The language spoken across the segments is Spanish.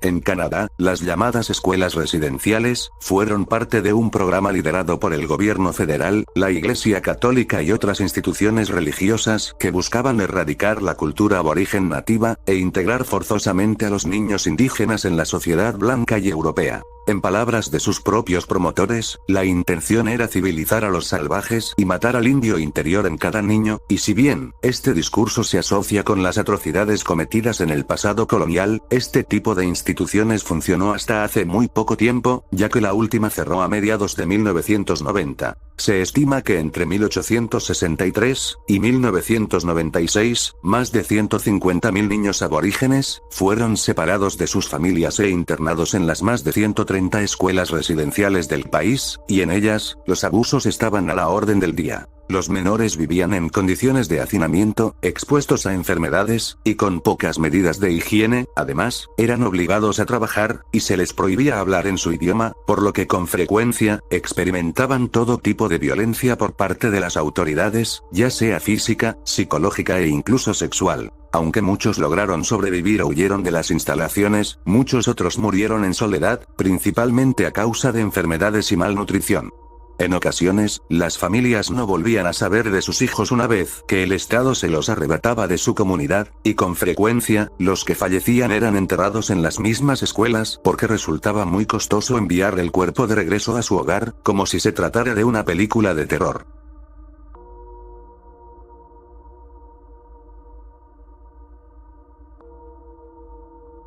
En Canadá, las llamadas escuelas residenciales, fueron parte de un programa liderado por el gobierno federal, la Iglesia Católica y otras instituciones religiosas que buscaban erradicar la cultura aborigen nativa, e integrar forzosamente a los niños indígenas en la sociedad blanca y europea. En palabras de sus propios promotores, la intención era civilizar a los salvajes y matar al indio interior en cada niño, y si bien, este discurso se asocia con las atrocidades cometidas en el pasado colonial, este tipo de instituciones funcionó hasta hace muy poco tiempo, ya que la última cerró a mediados de 1990. Se estima que entre 1863 y 1996, más de 150.000 niños aborígenes fueron separados de sus familias e internados en las más de 130 escuelas residenciales del país, y en ellas, los abusos estaban a la orden del día. Los menores vivían en condiciones de hacinamiento, expuestos a enfermedades, y con pocas medidas de higiene. Además, eran obligados a trabajar, y se les prohibía hablar en su idioma, por lo que con frecuencia, experimentaban todo tipo de violencia por parte de las autoridades, ya sea física, psicológica e incluso sexual. Aunque muchos lograron sobrevivir o huyeron de las instalaciones, muchos otros murieron en soledad, principalmente a causa de enfermedades y malnutrición. En ocasiones, las familias no volvían a saber de sus hijos una vez que el Estado se los arrebataba de su comunidad, y con frecuencia, los que fallecían eran enterrados en las mismas escuelas porque resultaba muy costoso enviar el cuerpo de regreso a su hogar, como si se tratara de una película de terror.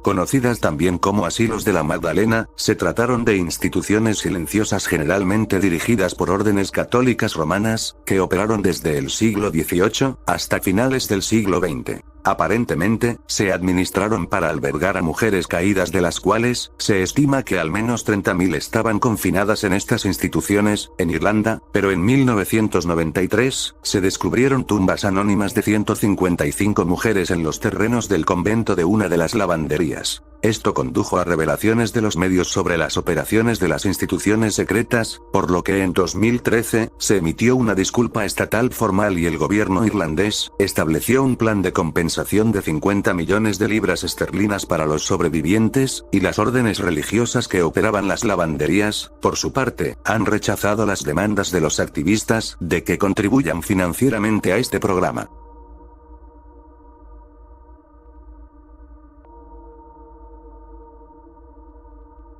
Conocidas también como asilos de la Magdalena, se trataron de instituciones silenciosas generalmente dirigidas por órdenes católicas romanas, que operaron desde el siglo XVIII hasta finales del siglo XX. Aparentemente, se administraron para albergar a mujeres caídas, de las cuales, se estima que al menos 30.000 estaban confinadas en estas instituciones, en Irlanda, pero en 1993, se descubrieron tumbas anónimas de 155 mujeres en los terrenos del convento de una de las lavanderías. Esto condujo a revelaciones de los medios sobre las operaciones de las instituciones secretas, por lo que en 2013, se emitió una disculpa estatal formal y el gobierno irlandés estableció un plan de compensación de 50 millones de libras esterlinas para los sobrevivientes, y las órdenes religiosas que operaban las lavanderías, por su parte, han rechazado las demandas de los activistas de que contribuyan financieramente a este programa.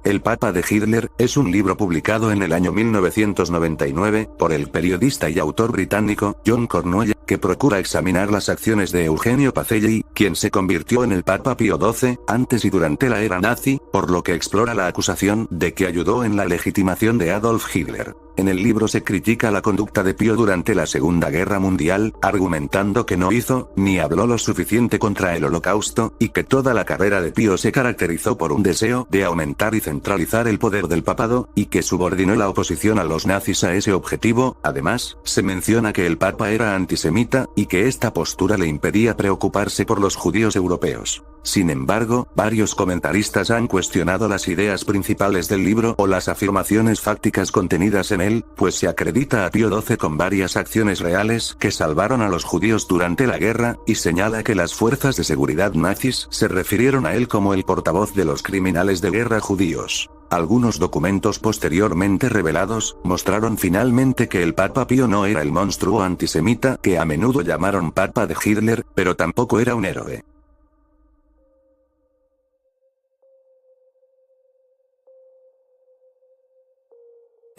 El Papa de Hitler, es un libro publicado en el año 1999, por el periodista y autor británico, John Cornwell, que procura examinar las acciones de Eugenio Pacelli, quien se convirtió en el Papa Pío XII, antes y durante la era nazi, por lo que explora la acusación de que ayudó en la legitimación de Adolf Hitler. En el libro se critica la conducta de Pío durante la Segunda Guerra Mundial, argumentando que no hizo, ni habló lo suficiente contra el Holocausto, y que toda la carrera de Pío se caracterizó por un deseo de aumentar y centralizar el poder del papado, y que subordinó la oposición a los nazis a ese objetivo. Además, se menciona que el Papa era antisemita, y que esta postura le impedía preocuparse por los judíos europeos. Sin embargo, varios comentaristas han cuestionado las ideas principales del libro o las afirmaciones fácticas contenidas en él, pues se acredita a Pío XII con varias acciones reales que salvaron a los judíos durante la guerra, y señala que las fuerzas de seguridad nazis se refirieron a él como el portavoz de los criminales de guerra judíos. Algunos documentos posteriormente revelados, mostraron finalmente que el Papa Pío no era el monstruo antisemita que a menudo llamaron Papa de Hitler, pero tampoco era un héroe.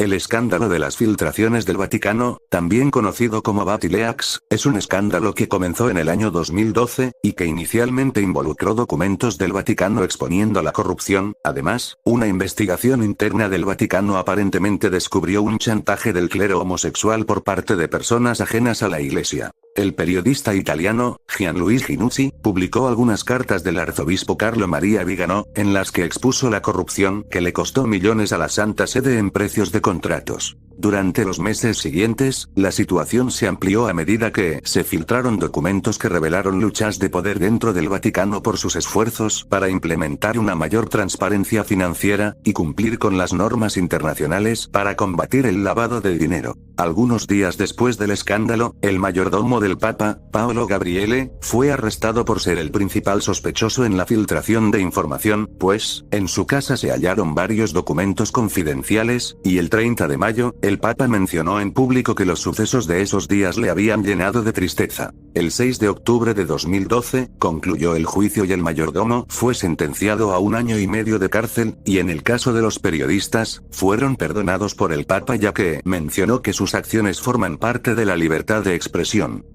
El escándalo de las filtraciones del Vaticano, también conocido como Batileaks, es un escándalo que comenzó en el año 2012, y que inicialmente involucró documentos del Vaticano exponiendo la corrupción. Además, una investigación interna del Vaticano aparentemente descubrió un chantaje del clero homosexual por parte de personas ajenas a la Iglesia. El periodista italiano, Gianluigi Ginuzzi, publicó algunas cartas del arzobispo Carlo Maria Vigano, en las que expuso la corrupción que le costó millones a la Santa Sede en precios de contratos. Durante los meses siguientes, la situación se amplió a medida que se filtraron documentos que revelaron luchas de poder dentro del Vaticano por sus esfuerzos para implementar una mayor transparencia financiera, y cumplir con las normas internacionales para combatir el lavado de dinero. Algunos días después del escándalo, el mayordomo del Papa, Paolo Gabriele, fue arrestado por ser el principal sospechoso en la filtración de información, pues, en su casa se hallaron varios documentos confidenciales, y el 30 de mayo, el Papa mencionó en público que los sucesos de esos días le habían llenado de tristeza. El 6 de octubre de 2012, concluyó el juicio y el mayordomo fue sentenciado a 1 año y medio de cárcel, y en el caso de los periodistas, fueron perdonados por el Papa ya que mencionó que sus acciones forman parte de la libertad de expresión.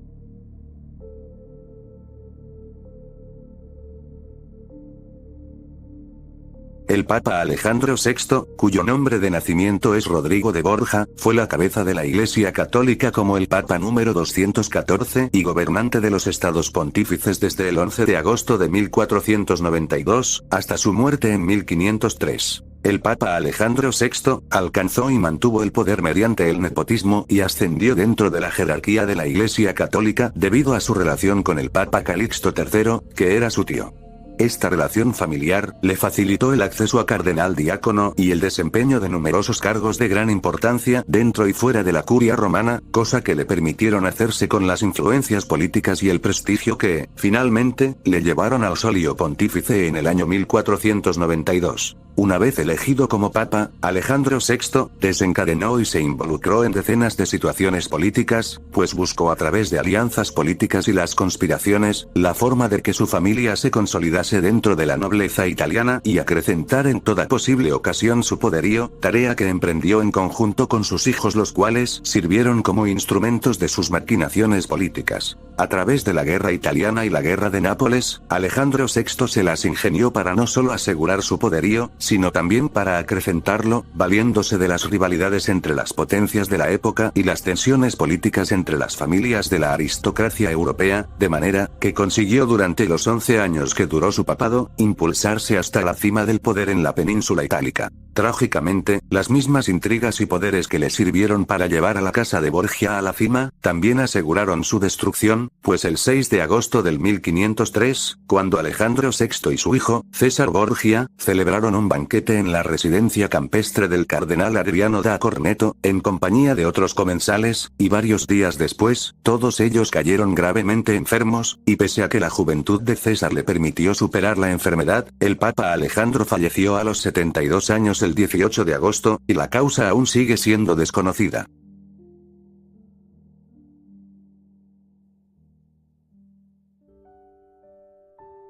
El Papa Alejandro VI, cuyo nombre de nacimiento es Rodrigo de Borja, fue la cabeza de la Iglesia Católica como el Papa número 214 y gobernante de los Estados Pontífices desde el 11 de agosto de 1492, hasta su muerte en 1503. El Papa Alejandro VI alcanzó y mantuvo el poder mediante el nepotismo y ascendió dentro de la jerarquía de la Iglesia Católica debido a su relación con el Papa Calixto III, que era su tío. Esta relación familiar le facilitó el acceso a cardenal diácono y el desempeño de numerosos cargos de gran importancia dentro y fuera de la curia romana, cosa que le permitieron hacerse con las influencias políticas y el prestigio que, finalmente, le llevaron al solio pontífice en el año 1492. Una vez elegido como papa, Alejandro VI desencadenó y se involucró en decenas de situaciones políticas, pues buscó a través de alianzas políticas y las conspiraciones, la forma de que su familia se consolidase dentro de la nobleza italiana y acrecentar en toda posible ocasión su poderío, tarea que emprendió en conjunto con sus hijos, los cuales sirvieron como instrumentos de sus maquinaciones políticas. A través de la guerra italiana y la guerra de Nápoles, Alejandro VI se las ingenió para no solo asegurar su poderío, sino también para acrecentarlo, valiéndose de las rivalidades entre las potencias de la época y las tensiones políticas entre las familias de la aristocracia europea, de manera que consiguió durante los 11 años que duró su papado, impulsarse hasta la cima del poder en la península itálica. Trágicamente, las mismas intrigas y poderes que le sirvieron para llevar a la casa de Borgia a la cima, también aseguraron su destrucción, pues el 6 de agosto del 1503, cuando Alejandro VI y su hijo, César Borgia, celebraron un banquete en la residencia campestre del cardenal Adriano da Corneto, en compañía de otros comensales, y varios días después, todos ellos cayeron gravemente enfermos, y pese a que la juventud de César le permitió superar la enfermedad, el Papa Alejandro falleció a los 72 años el 18 de agosto, y la causa aún sigue siendo desconocida.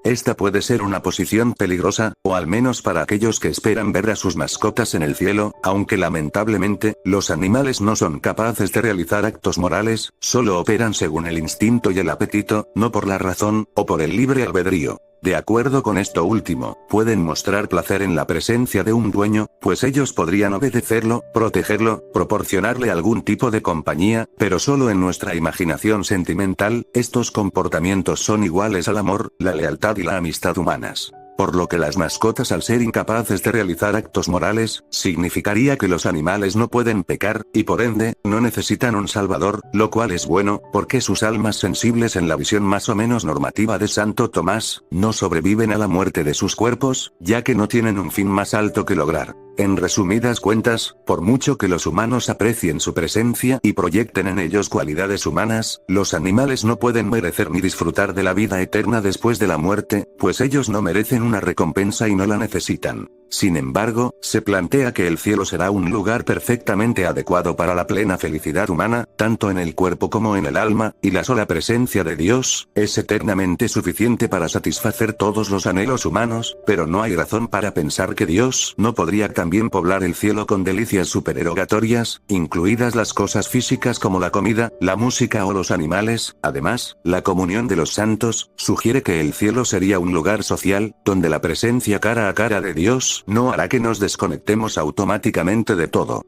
Esta puede ser una posición peligrosa, o al menos para aquellos que esperan ver a sus mascotas en el cielo, aunque lamentablemente, los animales no son capaces de realizar actos morales, solo operan según el instinto y el apetito, no por la razón, o por el libre albedrío. De acuerdo con esto último, pueden mostrar placer en la presencia de un dueño, pues ellos podrían obedecerlo, protegerlo, proporcionarle algún tipo de compañía, pero solo en nuestra imaginación sentimental, estos comportamientos son iguales al amor, la lealtad y la amistad humanas. Por lo que las mascotas, al ser incapaces de realizar actos morales, significaría que los animales no pueden pecar, y por ende, no necesitan un salvador, lo cual es bueno, porque sus almas sensibles en la visión más o menos normativa de Santo Tomás, no sobreviven a la muerte de sus cuerpos, ya que no tienen un fin más alto que lograr. En resumidas cuentas, por mucho que los humanos aprecien su presencia y proyecten en ellos cualidades humanas, los animales no pueden merecer ni disfrutar de la vida eterna después de la muerte, pues ellos no merecen una recompensa y no la necesitan. Sin embargo, se plantea que el cielo será un lugar perfectamente adecuado para la plena felicidad humana, tanto en el cuerpo como en el alma, y la sola presencia de Dios es eternamente suficiente para satisfacer todos los anhelos humanos, pero no hay razón para pensar que Dios no podría también poblar el cielo con delicias supererogatorias, incluidas las cosas físicas como la comida, la música o los animales. Además, la comunión de los santos sugiere que el cielo sería un lugar social, donde la presencia cara a cara de Dios no hará que nos desconectemos automáticamente de todo.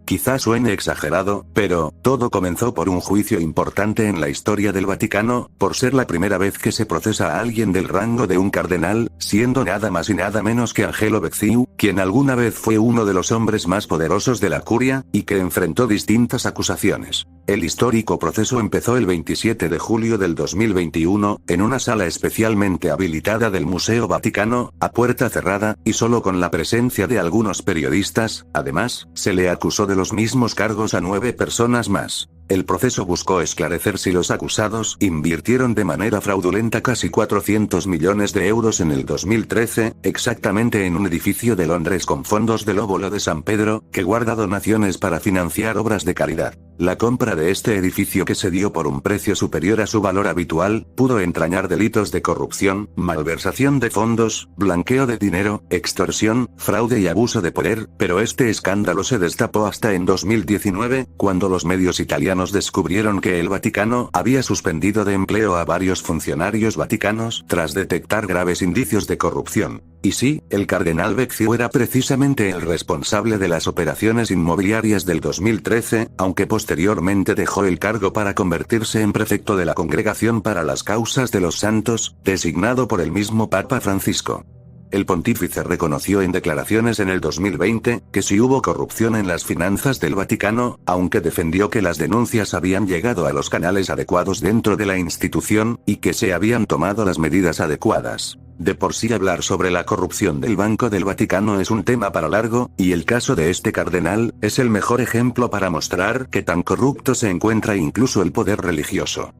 Quizás suene exagerado, pero, todo comenzó por un juicio importante en la historia del Vaticano, por ser la primera vez que se procesa a alguien del rango de un cardenal, siendo nada más y nada menos que Angelo Becciu, quien alguna vez fue uno de los hombres más poderosos de la curia, y que enfrentó distintas acusaciones. El histórico proceso empezó el 27 de julio del 2021, en una sala especialmente habilitada del Museo Vaticano, a puerta cerrada, y solo con la presencia de algunos periodistas. Además, se le acusó de los mismos cargos a 9 personas más. El proceso buscó esclarecer si los acusados invirtieron de manera fraudulenta casi 400 millones de euros en el 2013, exactamente en un edificio de Londres con fondos del óbolo de San Pedro, que guarda donaciones para financiar obras de caridad. La compra de este edificio, que se dio por un precio superior a su valor habitual, pudo entrañar delitos de corrupción, malversación de fondos, blanqueo de dinero, extorsión, fraude y abuso de poder, pero este escándalo se destapó hasta en 2019, cuando los medios italianos descubrieron que el Vaticano había suspendido de empleo a varios funcionarios vaticanos tras detectar graves indicios de corrupción. Y sí, el cardenal Becciu era precisamente el responsable de las operaciones inmobiliarias del 2013, aunque posteriormente dejó el cargo para convertirse en prefecto de la Congregación para las Causas de los Santos, designado por el mismo Papa Francisco. El pontífice reconoció en declaraciones en el 2020, que sí hubo corrupción en las finanzas del Vaticano, aunque defendió que las denuncias habían llegado a los canales adecuados dentro de la institución, y que se habían tomado las medidas adecuadas. De por sí hablar sobre la corrupción del Banco del Vaticano es un tema para largo, y el caso de este cardenal es el mejor ejemplo para mostrar que tan corrupto se encuentra incluso el poder religioso.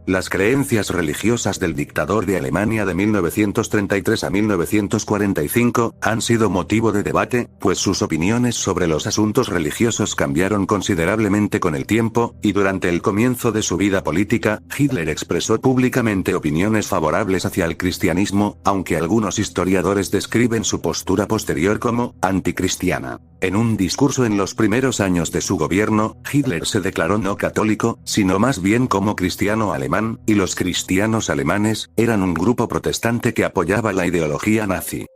Las creencias religiosas del dictador de Alemania de 1933 a 1945 han sido motivo de debate, pues sus opiniones sobre los asuntos religiosos cambiaron considerablemente con el tiempo, y durante el comienzo de su vida política, Hitler expresó públicamente opiniones favorables hacia el cristianismo, aunque algunos historiadores describen su postura posterior como anticristiana. En un discurso en los primeros años de su gobierno, Hitler se declaró no católico, sino más bien como cristiano alemán, y los cristianos alemanes eran un grupo protestante que apoyaba la ideología nazi.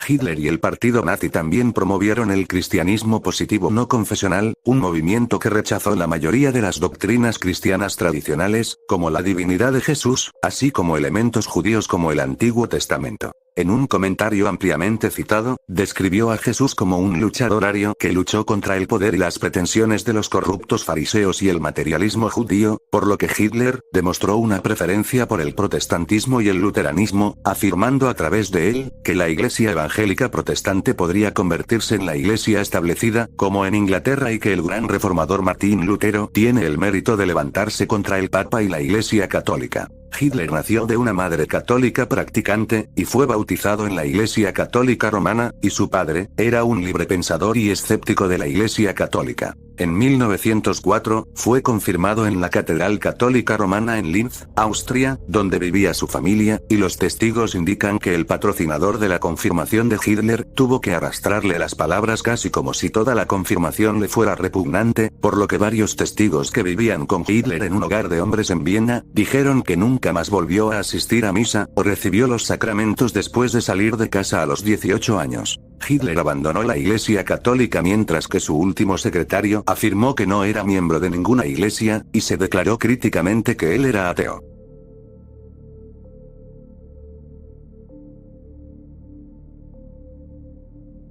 Hitler y el partido nazi también promovieron el cristianismo positivo no confesional, un movimiento que rechazó la mayoría de las doctrinas cristianas tradicionales, como la divinidad de Jesús, así como elementos judíos como el Antiguo Testamento. En un comentario ampliamente citado, describió a Jesús como un luchador ario que luchó contra el poder y las pretensiones de los corruptos fariseos y el materialismo judío, por lo que Hitler demostró una preferencia por el protestantismo y el luteranismo, afirmando a través de él que la Iglesia evangélica protestante podría convertirse en la Iglesia establecida, como en Inglaterra, y que el gran reformador Martín Lutero tiene el mérito de levantarse contra el Papa y la Iglesia católica. Hitler nació de una madre católica practicante, y fue bautizado en la Iglesia Católica Romana, y su padre era un librepensador y escéptico de la Iglesia Católica. En 1904, fue confirmado en la Catedral Católica Romana en Linz, Austria, donde vivía su familia, y los testigos indican que el patrocinador de la confirmación de Hitler tuvo que arrastrarle las palabras casi como si toda la confirmación le fuera repugnante, por lo que varios testigos que vivían con Hitler en un hogar de hombres en Viena, dijeron que nunca más volvió a asistir a misa o recibió los sacramentos después de salir de casa a los 18 años. Hitler abandonó la Iglesia Católica mientras que su último secretario afirmó que no era miembro de ninguna iglesia, y se declaró críticamente que él era ateo.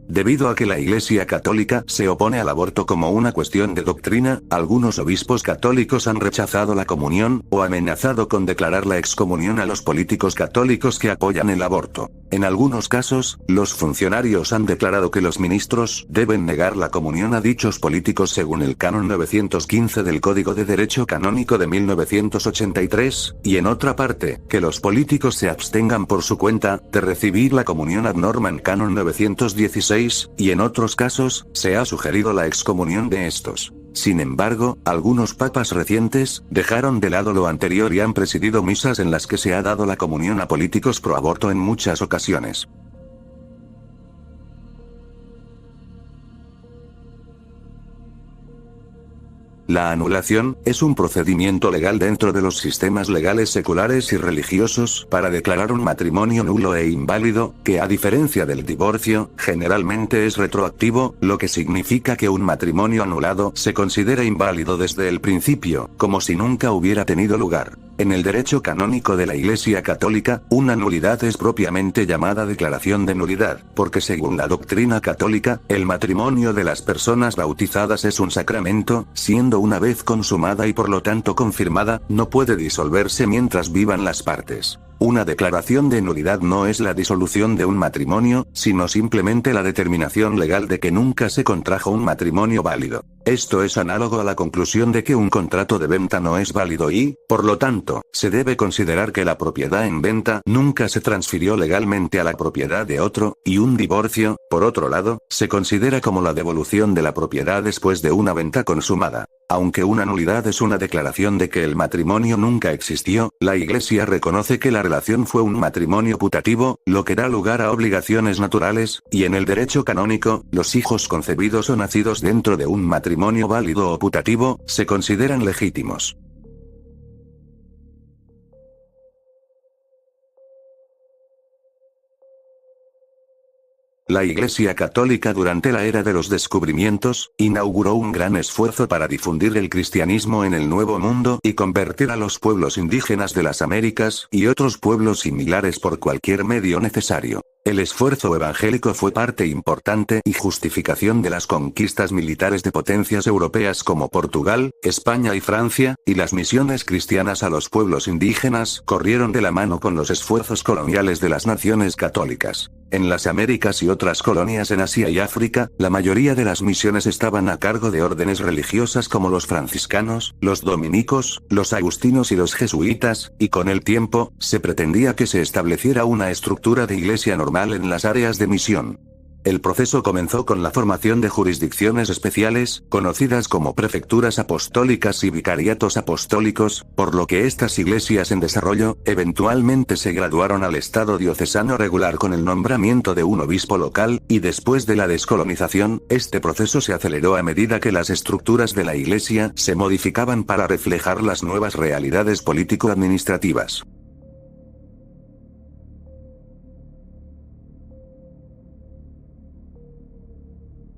Debido a que la Iglesia Católica se opone al aborto como una cuestión de doctrina, algunos obispos católicos han rechazado la comunión, o amenazado con declarar la excomunión a los políticos católicos que apoyan el aborto. En algunos casos, los funcionarios han declarado que los ministros deben negar la comunión a dichos políticos según el Canon 915 del Código de Derecho Canónico de 1983, y en otra parte, que los políticos se abstengan por su cuenta de recibir la comunión ad norma Canon 916, y en otros casos, se ha sugerido la excomunión de estos. Sin embargo, algunos papas recientes dejaron de lado lo anterior y han presidido misas en las que se ha dado la comunión a políticos pro aborto en muchas ocasiones. La anulación es un procedimiento legal dentro de los sistemas legales seculares y religiosos para declarar un matrimonio nulo e inválido, que a diferencia del divorcio, generalmente es retroactivo, lo que significa que un matrimonio anulado se considera inválido desde el principio, como si nunca hubiera tenido lugar. En el derecho canónico de la Iglesia Católica, una nulidad es propiamente llamada declaración de nulidad, porque según la doctrina católica, el matrimonio de las personas bautizadas es un sacramento, siendo una vez consumada y por lo tanto confirmada, no puede disolverse mientras vivan las partes. Una declaración de nulidad no es la disolución de un matrimonio, sino simplemente la determinación legal de que nunca se contrajo un matrimonio válido. Esto es análogo a la conclusión de que un contrato de venta no es válido y, por lo tanto, se debe considerar que la propiedad en venta nunca se transfirió legalmente a la propiedad de otro, y un divorcio, por otro lado, se considera como la devolución de la propiedad después de una venta consumada. Aunque una nulidad es una declaración de que el matrimonio nunca existió, la Iglesia reconoce que la relación fue un matrimonio putativo, lo que da lugar a obligaciones naturales, y en el derecho canónico, los hijos concebidos o nacidos dentro de un matrimonio válido o putativo, se consideran legítimos. La Iglesia Católica durante la era de los descubrimientos, inauguró un gran esfuerzo para difundir el cristianismo en el Nuevo Mundo y convertir a los pueblos indígenas de las Américas y otros pueblos similares por cualquier medio necesario. El esfuerzo evangélico fue parte importante y justificación de las conquistas militares de potencias europeas como Portugal, España y Francia, y las misiones cristianas a los pueblos indígenas corrieron de la mano con los esfuerzos coloniales de las naciones católicas. En las Américas y otras colonias en Asia y África, la mayoría de las misiones estaban a cargo de órdenes religiosas como los franciscanos, los dominicos, los agustinos y los jesuitas, y con el tiempo, se pretendía que se estableciera una estructura de iglesia normal en las áreas de misión. El proceso comenzó con la formación de jurisdicciones especiales, conocidas como prefecturas apostólicas y vicariatos apostólicos, por lo que estas iglesias en desarrollo, eventualmente se graduaron al estado diocesano regular con el nombramiento de un obispo local, y después de la descolonización, este proceso se aceleró a medida que las estructuras de la iglesia se modificaban para reflejar las nuevas realidades político-administrativas.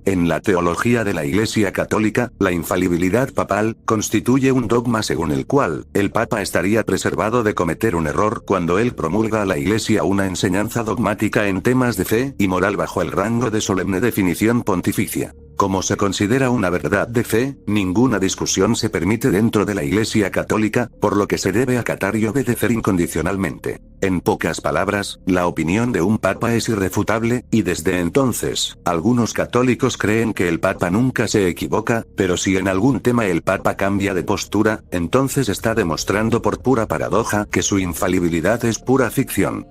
En la teología de la Iglesia Católica, la infalibilidad papal constituye un dogma según el cual, el Papa estaría preservado de cometer un error cuando él promulga a la Iglesia una enseñanza dogmática en temas de fe y moral bajo el rango de solemne definición pontificia. Como se considera una verdad de fe, ninguna discusión se permite dentro de la Iglesia Católica, por lo que se debe acatar y obedecer incondicionalmente. En pocas palabras, la opinión de un papa es irrefutable, y desde entonces, algunos católicos creen que el papa nunca se equivoca, pero si en algún tema el papa cambia de postura, entonces está demostrando por pura paradoja que su infalibilidad es pura ficción.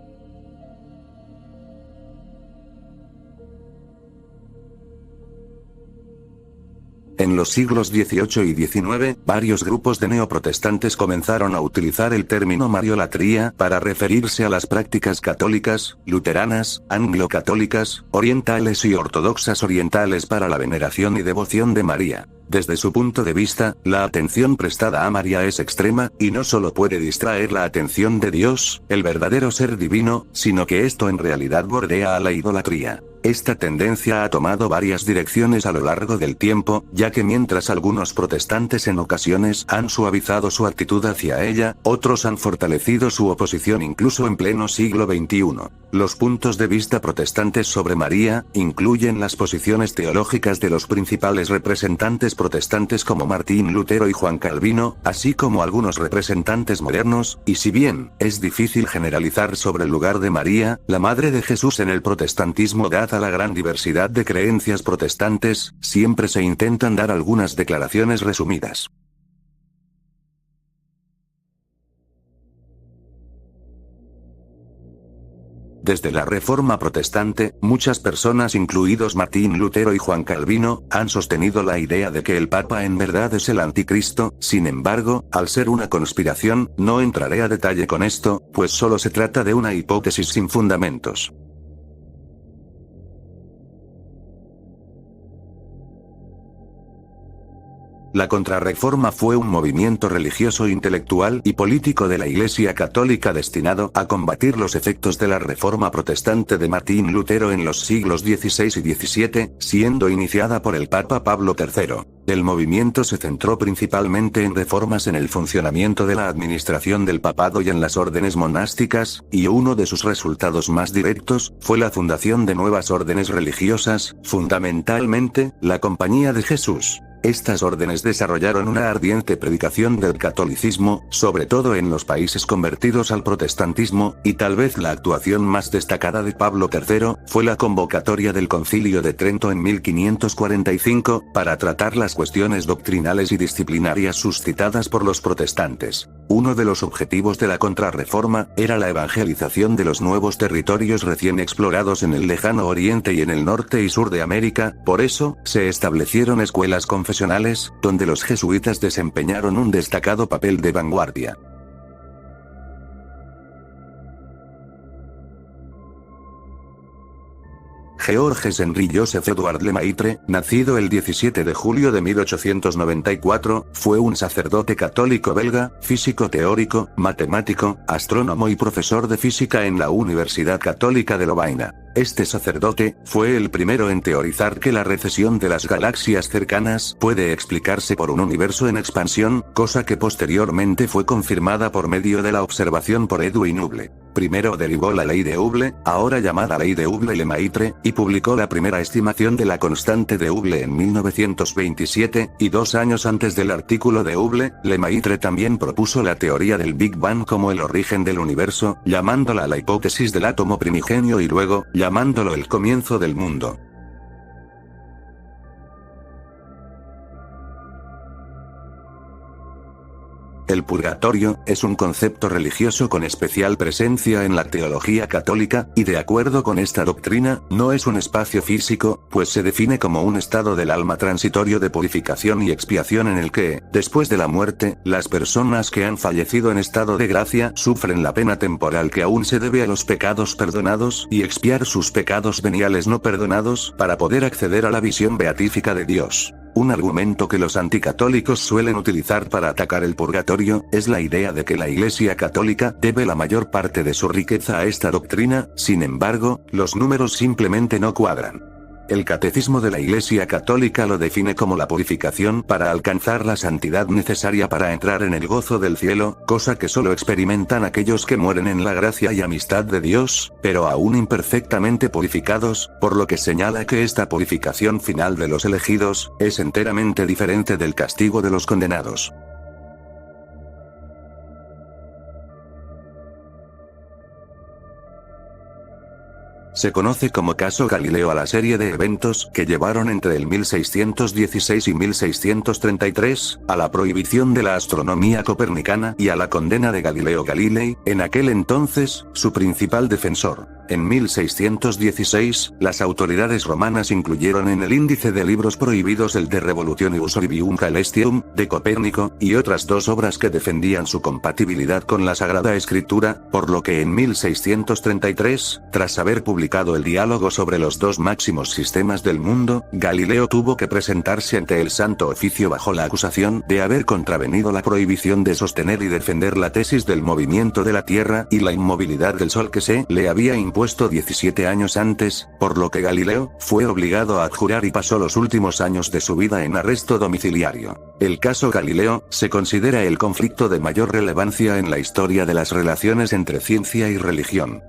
En los siglos XVIII y XIX, varios grupos de neoprotestantes comenzaron a utilizar el término mariolatría para referirse a las prácticas católicas, luteranas, anglo-católicas, orientales y ortodoxas orientales para la veneración y devoción de María. Desde su punto de vista, la atención prestada a María es extrema, y no solo puede distraer la atención de Dios, el verdadero ser divino, sino que esto en realidad bordea a la idolatría. Esta tendencia ha tomado varias direcciones a lo largo del tiempo, ya que mientras algunos protestantes en ocasiones han suavizado su actitud hacia ella, otros han fortalecido su oposición incluso en pleno siglo XXI. Los puntos de vista protestantes sobre María incluyen las posiciones teológicas de los principales representantes protestantes como Martín Lutero y Juan Calvino, así como algunos representantes modernos, y si bien es difícil generalizar sobre el lugar de María, la Madre de Jesús en el protestantismo dada la gran diversidad de creencias protestantes, siempre se intentan dar algunas declaraciones resumidas. Desde la Reforma Protestante, muchas personas incluidos Martín Lutero y Juan Calvino, han sostenido la idea de que el Papa en verdad es el Anticristo. Sin embargo, al ser una conspiración, no entraré a detalle con esto, pues solo se trata de una hipótesis sin fundamentos. La Contrarreforma fue un movimiento religioso, intelectual y político de la Iglesia Católica destinado a combatir los efectos de la Reforma Protestante de Martín Lutero en los siglos XVI y XVII, siendo iniciada por el Papa Pablo III. El movimiento se centró principalmente en reformas en el funcionamiento de la administración del papado y en las órdenes monásticas, y uno de sus resultados más directos fue la fundación de nuevas órdenes religiosas, fundamentalmente, la Compañía de Jesús. Estas órdenes desarrollaron una ardiente predicación del catolicismo, sobre todo en los países convertidos al protestantismo, y tal vez la actuación más destacada de Pablo III, fue la convocatoria del Concilio de Trento en 1545, para tratar las cuestiones doctrinales y disciplinarias suscitadas por los protestantes. Uno de los objetivos de la Contrarreforma era la evangelización de los nuevos territorios recién explorados en el lejano oriente y en el norte y sur de América, por eso, se establecieron escuelas confesionales, donde los jesuitas desempeñaron un destacado papel de vanguardia. Georges Henri Joseph Edouard Lemaitre, nacido el 17 de julio de 1894, fue un sacerdote católico belga, físico teórico, matemático, astrónomo y profesor de física en la Universidad Católica de Lovaina. Este sacerdote fue el primero en teorizar que la recesión de las galaxias cercanas puede explicarse por un universo en expansión, cosa que posteriormente fue confirmada por medio de la observación por Edwin Hubble. Primero derivó la ley de Hubble, ahora llamada ley de Hubble-Lemaitre, y publicó la primera estimación de la constante de Hubble en 1927, y 2 años antes del artículo de Hubble, Lemaitre también propuso la teoría del Big Bang como el origen del universo, llamándola la hipótesis del átomo primigenio y luego, llamándolo el comienzo del mundo. El purgatorio es un concepto religioso con especial presencia en la teología católica, y de acuerdo con esta doctrina, no es un espacio físico, pues se define como un estado del alma transitorio de purificación y expiación en el que, después de la muerte, las personas que han fallecido en estado de gracia sufren la pena temporal que aún se debe a los pecados perdonados y expiar sus pecados veniales no perdonados para poder acceder a la visión beatífica de Dios. Un argumento que los anticatólicos suelen utilizar para atacar el purgatorio, es la idea de que la Iglesia Católica debe la mayor parte de su riqueza a esta doctrina, sin embargo, los números simplemente no cuadran. El Catecismo de la Iglesia Católica lo define como la purificación para alcanzar la santidad necesaria para entrar en el gozo del cielo, cosa que solo experimentan aquellos que mueren en la gracia y amistad de Dios, pero aún imperfectamente purificados, por lo que señala que esta purificación final de los elegidos, es enteramente diferente del castigo de los condenados. Se conoce como caso Galileo a la serie de eventos que llevaron entre el 1616 y 1633, a la prohibición de la astronomía copernicana y a la condena de Galileo Galilei, en aquel entonces, su principal defensor. En 1616, las autoridades romanas incluyeron en el índice de libros prohibidos el De Revolutionibus Orbium Caelestium, de Copérnico, y otras 2 obras que defendían su compatibilidad con la Sagrada Escritura, por lo que en 1633, tras haber publicado el diálogo sobre los 2 máximos sistemas del mundo, Galileo tuvo que presentarse ante el Santo Oficio bajo la acusación de haber contravenido la prohibición de sostener y defender la tesis del movimiento de la Tierra y la inmovilidad del Sol que se le había impuesto 17 años antes, por lo que Galileo fue obligado a abjurar y pasó los últimos años de su vida en arresto domiciliario. El caso Galileo se considera el conflicto de mayor relevancia en la historia de las relaciones entre ciencia y religión.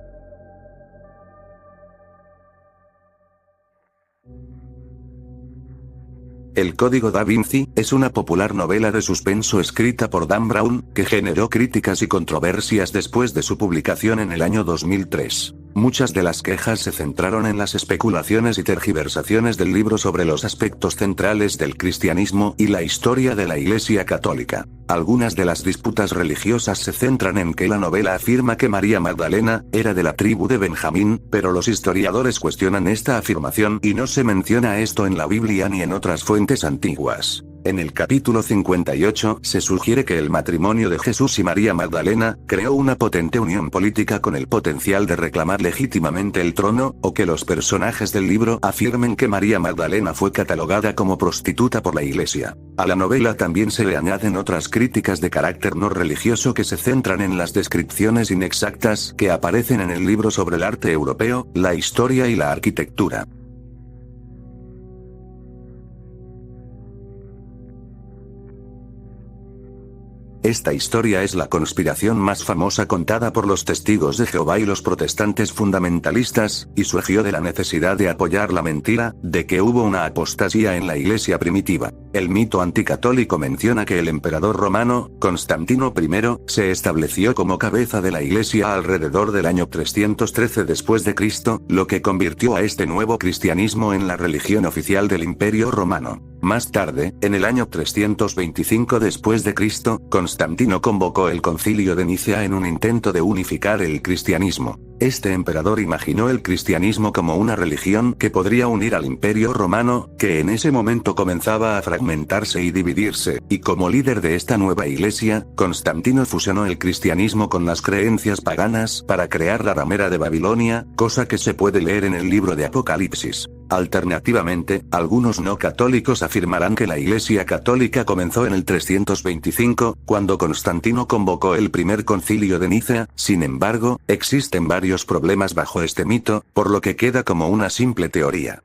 El Código da Vinci es una popular novela de suspenso escrita por Dan Brown, que generó críticas y controversias después de su publicación en el año 2003. Muchas de las quejas se centraron en las especulaciones y tergiversaciones del libro sobre los aspectos centrales del cristianismo y la historia de la Iglesia Católica. Algunas de las disputas religiosas se centran en que la novela afirma que María Magdalena era de la tribu de Benjamín, pero los historiadores cuestionan esta afirmación y no se menciona esto en la Biblia ni en otras fuentes antiguas. En el capítulo 58 se sugiere que el matrimonio de Jesús y María Magdalena creó una potente unión política con el potencial de reclamar legítimamente el trono, o que los personajes del libro afirmen que María Magdalena fue catalogada como prostituta por la Iglesia. A la novela también se le añaden otras críticas de carácter no religioso que se centran en las descripciones inexactas que aparecen en el libro sobre el arte europeo, la historia y la arquitectura. Esta historia es la conspiración más famosa contada por los testigos de Jehová y los protestantes fundamentalistas, y surgió de la necesidad de apoyar la mentira, de que hubo una apostasía en la iglesia primitiva. El mito anticatólico menciona que el emperador romano, Constantino I, se estableció como cabeza de la iglesia alrededor del año 313 después de Cristo, lo que convirtió a este nuevo cristianismo en la religión oficial del Imperio Romano. Más tarde, en el año 325 después de Cristo, Constantino convocó el Concilio de Nicea en un intento de unificar el cristianismo. Este emperador imaginó el cristianismo como una religión que podría unir al Imperio Romano, que en ese momento comenzaba a fragmentarse y dividirse, y como líder de esta nueva iglesia, Constantino fusionó el cristianismo con las creencias paganas para crear la ramera de Babilonia, cosa que se puede leer en el libro de Apocalipsis. Alternativamente, algunos no católicos afirmarán que la Iglesia Católica comenzó en el 325, cuando Constantino convocó el primer concilio de Nicea. Sin embargo, existen varios problemas bajo este mito, por lo que queda como una simple teoría.